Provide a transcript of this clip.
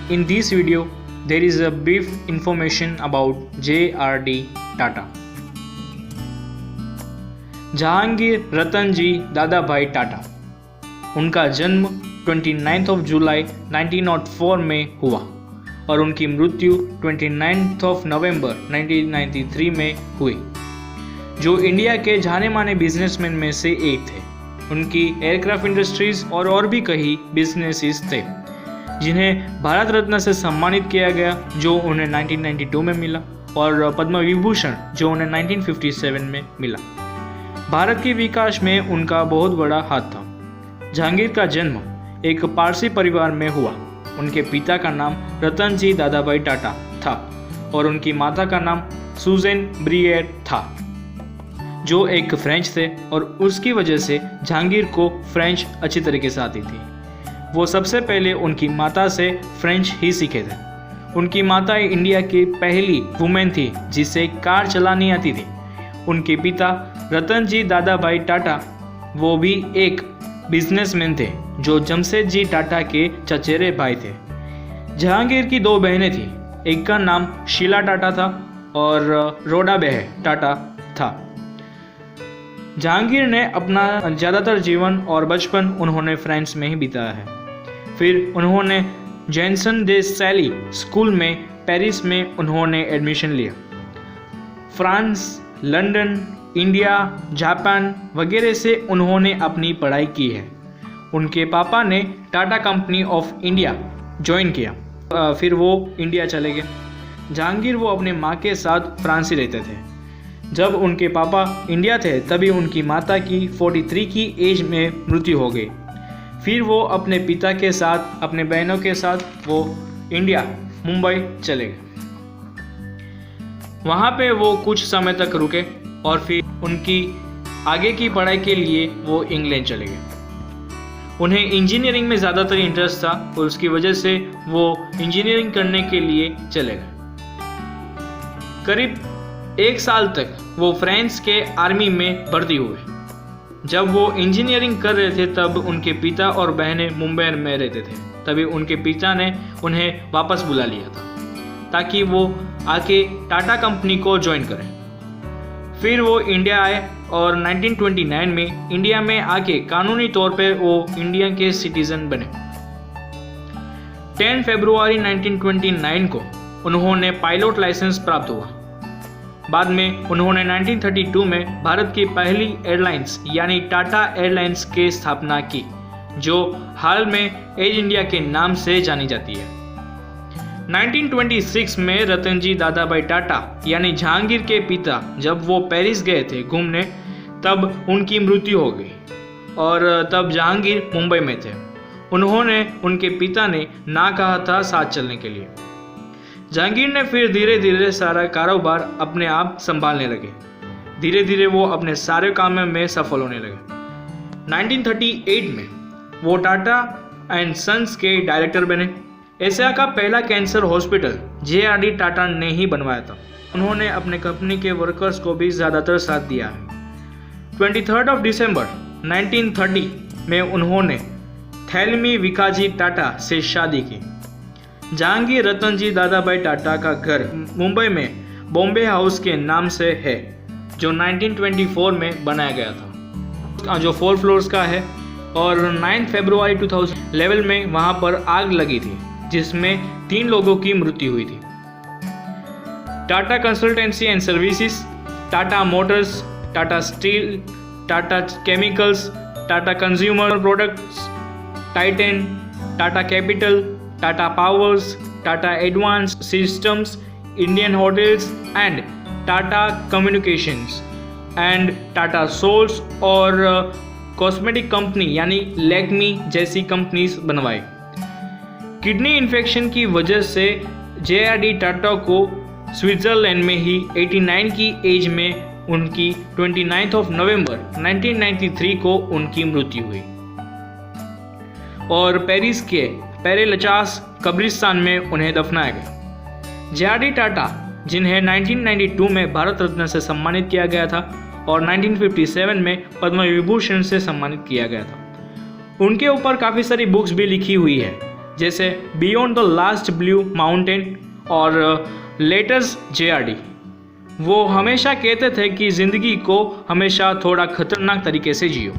In this video, there is a brief information about J.R.D. Tata. Jahangir रतन जी दादाभाई टाटा। उनका जन्म 29 जुलाई 1904 में हुआ और उनकी मृत्यु 29 नवंबर 1993 में हुई, जो इंडिया के जाने माने बिजनेसमैन में से एक थे। उनकी एयरक्राफ्ट इंडस्ट्रीज और भी कई बिजनेसेस थे, जिन्हें भारत रत्न से सम्मानित किया गया, जो उन्हें 1992 में मिला, और पद्म विभूषण, जो उन्हें 1957 में मिला। भारत के विकास में उनका बहुत बड़ा हाथ था। जहांगीर का जन्म एक पारसी परिवार में हुआ। उनके पिता का नाम रतन जी दादाभाई टाटा था और उनकी माता का नाम सुजेन ब्रियर था, जो एक फ्रेंच थे, और उसकी वजह से जहांगीर को फ्रेंच अच्छी तरीके से आती थी। वो सबसे पहले उनकी माता से फ्रेंच ही सीखे थे। उनकी माता इंडिया की पहली वुमेन थी जिसे कार चलानी आती थी। उनके पिता रतन जी दादाभाई टाटा वो भी एक बिजनेसमैन थे, जो जमशेद जी टाटा के चचेरे भाई थे। जहांगीर की दो बहनें थीं, एक का नाम शीला टाटा था और रोडा बेह टाटा था। जहांगीर ने अपना ज़्यादातर जीवन और बचपन उन्होंने फ्रांस में ही बिताया है। फिर उन्होंने जैनसन दे सैली स्कूल में पेरिस में उन्होंने एडमिशन लिया। फ्रांस, लंदन, इंडिया, जापान वगैरह से उन्होंने अपनी पढ़ाई की है। उनके पापा ने Tata company of India join किया, फिर वो इंडिया चले गए। जहांगीर वो अपने माँ के साथ फ्रांस ही रहते थे। जब उनके पापा इंडिया थे तभी उनकी माता की 43 की एज में मृत्यु हो गई। फिर वो अपने पिता के साथ, अपने बहनों के साथ वो इंडिया, मुंबई चले गए। वहाँ पे वो कुछ समय तक रुके और फिर उनकी आगे की पढ़ाई के लिए वो इंग्लैंड चले गए। उन्हें इंजीनियरिंग में ज़्यादातर इंटरेस्ट था और उसकी वजह से वो इंजीनियरिंग करने के लिए चले गए। करीब 1 साल तक वो फ्रांस के आर्मी में भर्ती हुए। जब वो इंजीनियरिंग कर रहे थे तब उनके पिता और बहनें मुंबई में रहते थे। तभी उनके पिता ने उन्हें वापस बुला लिया था ताकि वो आके टाटा कंपनी को ज्वाइन करें। फिर वो इंडिया आए और 1929 में इंडिया में आके कानूनी तौर पे वो इंडिया के सिटीजन बने। 10 फरवरी 1929 को उन्होंने पायलट लाइसेंस प्राप्त हुआ। बाद में उन्होंने 1932 में भारत की पहली एयरलाइंस यानी टाटा एयरलाइंस की स्थापना की, जो हाल में एयर इंडिया के नाम से जानी जाती है। 1926 में रतन जी दादाभाई टाटा यानी जहांगीर के पिता जब वो पेरिस गए थे घूमने, तब उनकी मृत्यु हो गई और तब जहांगीर मुंबई में थे। उन्होंने उनके पिता ने ना कहा था साथ चलने के लिए। जहांगीर ने फिर धीरे धीरे सारा कारोबार अपने आप संभालने लगे। धीरे धीरे वो अपने सारे कामों में सफल होने लगे। 1938 में वो टाटा एंड सन्स के डायरेक्टर बने। एशिया का पहला कैंसर हॉस्पिटल J.R.D. टाटा ने ही बनवाया था। उन्होंने अपने कंपनी के वर्कर्स को भी ज़्यादातर साथ दिया है। 23 दिसंबर 1930 में उन्होंने थैलमी विकाजी टाटा से शादी की। जहांगीर रतन जी दादाभाई टाटा का घर मुंबई में बॉम्बे हाउस के नाम से है, जो 1924 में बनाया गया था, जो 4 फ्लोर्स का है। और 9 फरवरी 2011 में वहाँ पर आग लगी थी, जिसमें 3 लोगों की मृत्यु हुई थी। Tata consultancy and services, Tata motors, Tata steel, Tata chemicals, Tata consumer products, Titan, Tata capital, Tata powers, Tata advance systems, Indian hotels and Tata communications and Tata souls और कॉस्मेटिक कंपनी यानी लैक्मी जैसी कंपनीज बनवाई। किडनी इन्फेक्शन की वजह से J.R.D. टाटा को स्विट्जरलैंड में ही 89 की एज में उनकी 29 नवंबर 1993 को उनकी मृत्यु हुई और पेरिस के पेरे लचास कब्रिस्तान में उन्हें दफनाया गया। J.R.D. टाटा, जिन्हें 1992 में भारत रत्न से सम्मानित किया गया था और 1957 में पद्म विभूषण से सम्मानित किया गया था। उनके ऊपर काफ़ी सारी बुक्स भी लिखी हुई है, जैसे beyond the last blue mountain और लेटर्स JRD। वो हमेशा कहते थे कि ज़िंदगी को हमेशा थोड़ा खतरनाक तरीके से जियो।